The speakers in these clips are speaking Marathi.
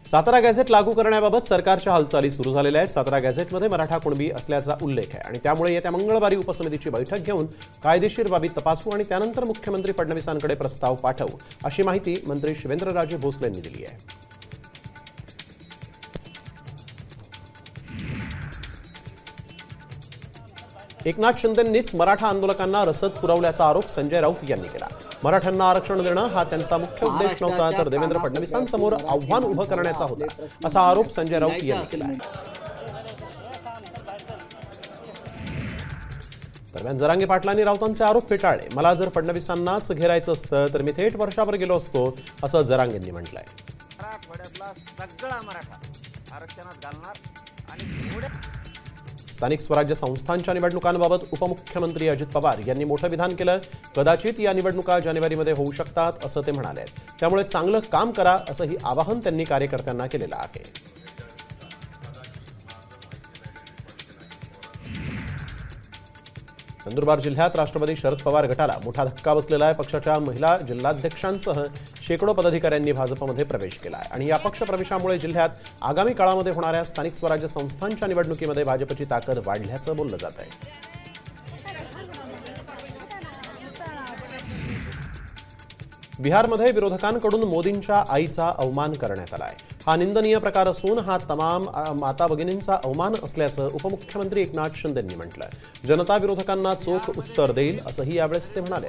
सातारा गॅझेट लागू करण्याबाबत सरकारच्या हालचाली सुरू झालेल्या आहेत। सातारा गॅझेटमध्ये मराठा कुणबी असल्याचा उल्लेख आहे आणि त्यामुळे येत्या मंगळवारी उपसमितीची बैठक घेऊन कायदेशीर बाबी तपासू आणि त्यानंतर मुख्यमंत्री फडणवीसांकडे प्रस्ताव पाठवू, अशी माहिती मंत्री शिवेंद्रराजे भोसले यांनी दिली आहे। एकनाथ शिंदेंनीच मराठा आंदोलकांना रसद पुरवल्याचा आरोप संजय राऊत यांनी केला। मराठ्यांना आरक्षण देणं हा त्यांचा मुख्य उद्देश नव्हता, तर देवेंद्र फडणवीसांसमोर आव्हान उभं करण्याचा होता, असा आरोप संजय राऊत यांनी केला आहे। दरम्यान जरांगे पाटलांनी राऊतांचे आरोप फेटाळले। मला जर फडणवीसांनाच घेरायचं असतं तर मी थेट वर्षावर गेलो असतो, असं जरांगेंनी म्हटलंय। स्थानिक स्वराज्य संस्थांच्या निवडणुकांबाबत उपमुख्यमंत्री अजित पवार यांनी मोठं विधान केलं। कदाचित या निवडणुका जानेवारीमध्ये होऊ शकतात, असं ते म्हणाले। त्यामुळे चांगलं काम करा, असंही आवाहन त्यांनी कार्यकर्त्यांना केलेलं आहे। नंदुरबार जिल्ह्यात राष्ट्रवादी शरद पवार गटाला मोठा धक्का बसलेला आहे। पक्षाच्या महिला जिल्हाध्यक्षांसह शेकडो पदाधिकाऱ्यांनी भाजपमध्ये प्रवेश केला आहे आणि या पक्ष प्रवेशामुळे जिल्ह्यात आगामी काळामध्ये होणाऱ्या स्थानिक स्वराज्य संस्थांच्या निवडणुकीमध्ये भाजपची ताकद वाढल्याचं बोललं जात आहे। बिहारमध्ये विरोधकांकडून मोदींच्या आईचा अवमान करण्यात आला आहे। हा निंदनीय प्रकार असून हा तमाम माता भगिनींचा अवमान असल्याचं उपमुख्यमंत्री एकनाथ शिंदेंनी म्हटलंय। जनता विरोधकांना चोख उत्तर देईल, असंही यावेळेस ते म्हणाले।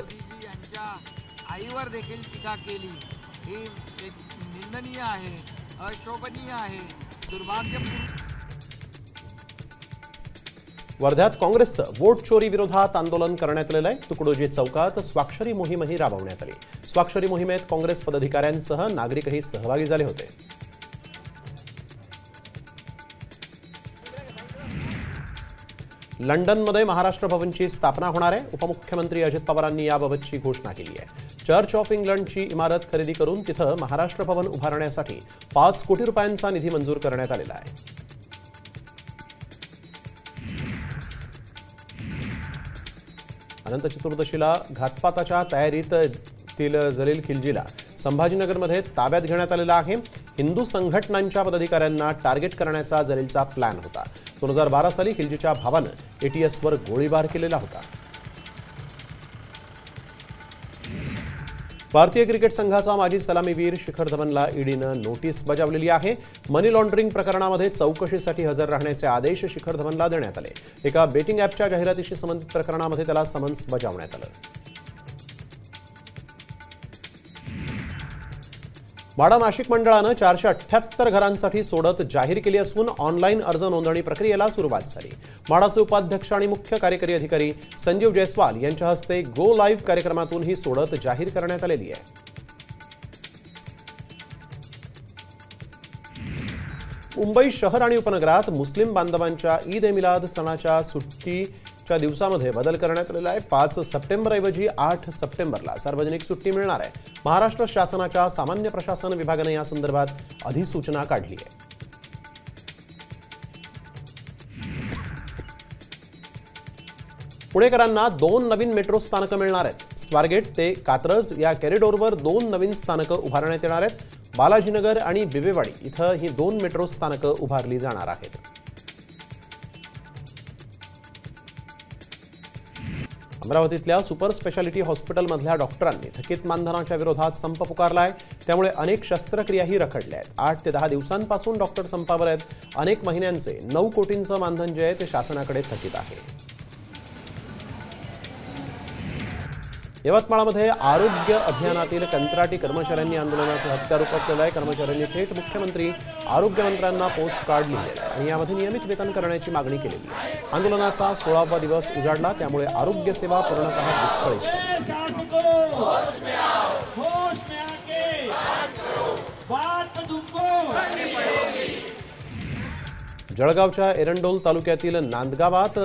आईवर देखील टीका केली ही निंदनीय आहे, अशोभनीय आहे, दुर्भाग्यपूर्ण। वर्ध्यात काँग्रेसचं वोट चोरी विरोधात आंदोलन करण्यात आलेलं आहे। तुकडोजी चौकात स्वाक्षरी मोहीमही राबवण्यात आली। स्वाक्षरी मोहिमेत काँग्रेस पदाधिकाऱ्यांसह नागरिकही सहभागी झाले होते। लंडनमध्ये महाराष्ट्र भवनची स्थापना होणार आहे। उपमुख्यमंत्री अजित पवारांनी याबाबतची घोषणा केली आहे। चर्च ऑफ इंग्लंडची इमारत खरेदी करून तिथं महाराष्ट्र भवन उभारण्यासाठी 5 कोटी रुपयांचा निधी मंजूर करण्यात आलेला आहे। अनंत चतुर्दशीला घातपाताच्या तयारीत जलील खिलजीला संभाजीनगरमध्ये ताब्यात घेण्यात आलेला आहे। हिंदू संघटनांच्या पदाधिकाऱ्यांना टार्गेट करण्याचा जलीलचा प्लॅन होता। 2012 साली खिलजीच्या भावानं एटीएसवर गोळीबार केलेला होता। भारतीय क्रिकेट संघाचा माजी सलामीवीर शिखर धवनला ईडीनं नोटीस बजावलेली आहे। मनी लॉन्ड्रिंग प्रकरणामध्ये चौकशीसाठी हजर राहण्याचे आदेश शिखर धवनला देण्यात आले। एका बेटिंग ॲपच्या जाहिरातीशी संबंधित प्रकरणामध्ये त्याला समन्स बजावण्यात आलं। माढा नाशिक मंडळानं 478 घरांसाठी सोडत जाहीर केली असून ऑनलाईन अर्ज नोंदणी प्रक्रियेला सुरुवात झाली। माढाचे उपाध्यक्ष आणि मुख्य कार्यकारी अधिकारी संजीव जयस्वाल यांच्या हस्ते गो लाईव्ह कार्यक्रमातून ही सोडत जाहीर करण्यात आलेली आहे। मुंबई शहर आणि उपनगरात मुस्लिम बांधवांच्या ईद ए मिलाद सणाच्या सुट्टीच्या दिवसामध्ये बदल करण्यात आलेला आहे। 5 सप्टेंबरऐवजी 8 सप्टेंबरला सार्वजनिक सुट्टी मिळणार आहे। महाराष्ट्र शासनाच्या सामान्य प्रशासन विभागाने या संदर्भात अधिसूचना काढली आहे। पुणेकरांना 2 नवीन मेट्रो स्थानकं मिळणार आहेत। स्वारगेट ते कात्रज या कॉरिडॉरवर 2 नवीन स्थानकं उभारण्यात येणार आहेत। बालाजीनगर आणि बिबेवाडी इथं ही 2 मेट्रो स्थानकं उभारली जाणार आहेत। अमरावतीतल्या सुपर स्पेशालिटी हॉस्पिटलमधल्या डॉक्टरांनी थकीत मानधनाच्या विरोधात संप पुकारलाय। त्यामुळे अनेक शस्त्रक्रियाही रखडल्या आहेत। 8 ते 10 दिवसांपासून डॉक्टर संपावर आहेत। अनेक महिन्यांचे 9 कोटींचं मानधन जे आहे ते शासनाकडे थकीत आहे। यवतमाळमध्ये आरोग्य अभियानातील कंत्राटी कर्मचाऱ्यांनी आंदोलनाचं हत्यार उपसलेलं आहे। कर्मचाऱ्यांनी थेट मुख्यमंत्री आरोग्यमंत्र्यांना पोस्ट कार्ड लिहिलेलं आहे आणि यामध्ये नियमित वेतन करण्याची मागणी केलेली आहे। आंदोलनाचा 16वा दिवस उजाडला, त्यामुळे आरोग्य सेवा पूर्णतः विस्कळीत झाली। जळगावच्या एरंडोल तालुक्यातील नांदगावात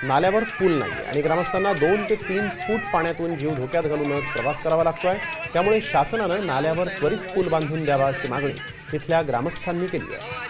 नाल्यावर पूल नाही आणि ग्रामस्थांना 2 ते 3 फूट पाण्यातून जीव धोक्यात घालूनच प्रवास करावा लागतोय। त्यामुळे शासनानं नाल्यावर त्वरित पूल बांधून द्यावा अशी मागणी तिथल्या ग्रामस्थांनी केली आहे।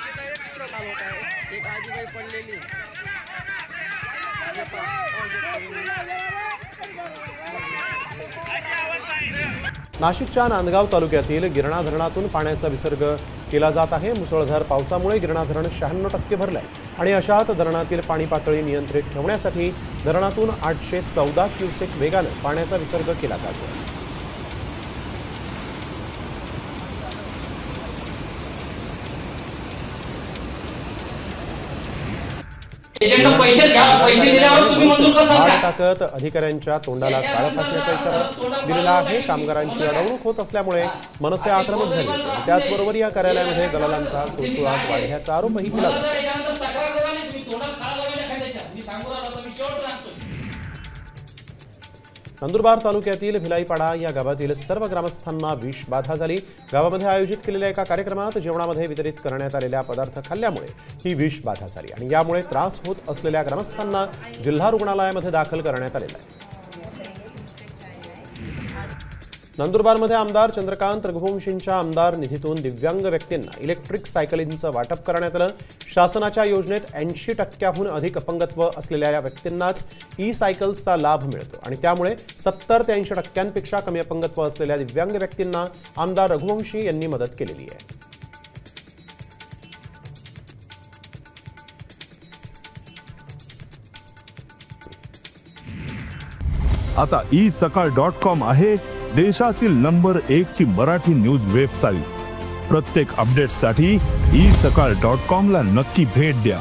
नाशिकच्या नांदगाव तालुक्यातील गिरणा धरणातून पाण्याचा विसर्ग केला जात आहे। मुसळधार पावसामुळे गिरणा धरण 96% भरलंय आणि अशात धरणातील पाणी पातळी नियंत्रित ठेवण्यासाठी धरणातून 814 क्युसेक वेगाने पाण्याचा विसर्ग केला जातो। टाकत अधिकाऱ्यांच्या तोंडाला काळं फासण्याचा इशारा दिलेला आहे। कामगारांची अडवणूक होत असल्यामुळे मनसे आक्रमक झाली। त्याचबरोबर या कार्यालयामध्ये दलालांचा सुळसुळाट वाढल्याचा आरोपही केला जातो। नंदुरबार तालुक्यातील भिलाईपाडा या गावातील सर्व ग्रामस्थांना विषबाधा झाली। गावामध्ये आयोजित केलेल्या एका कार्यक्रमात जेवणामध्ये वितरित करण्यात आलेल्या पदार्थ खाल्ल्यामुळे ही विषबाधा झाली आणि यामुळे त्रास होत असलेल्या ग्रामस्थांना जिल्हा रुग्णालयामध्ये दाखल करण्यात आलेलं आहे। नंदुरबारमध्ये आमदार चंद्रकांत रघुवंशींच्या आमदार निधीतून दिव्यांग व्यक्तींना इलेक्ट्रिक सायकलींचं वाटप करण्यात आलं। शासनाच्या योजनेत 80%हून अधिक अपंगत्व असलेल्या या व्यक्तींनाच ई सायकल्सचा लाभ मिळतो आणि त्यामुळे 70 ते 80% कमी अपंगत्व असलेल्या दिव्यांग व्यक्तींना आमदार रघुवंशी यांनी मदत केलेली आहे। आता isakal.com आहे देशातील नंबर 1 ची मराठी न्यूज वेबसाईट। प्रत्येक अपडेटसाठी isakal.com ला नक्की भेट द्या।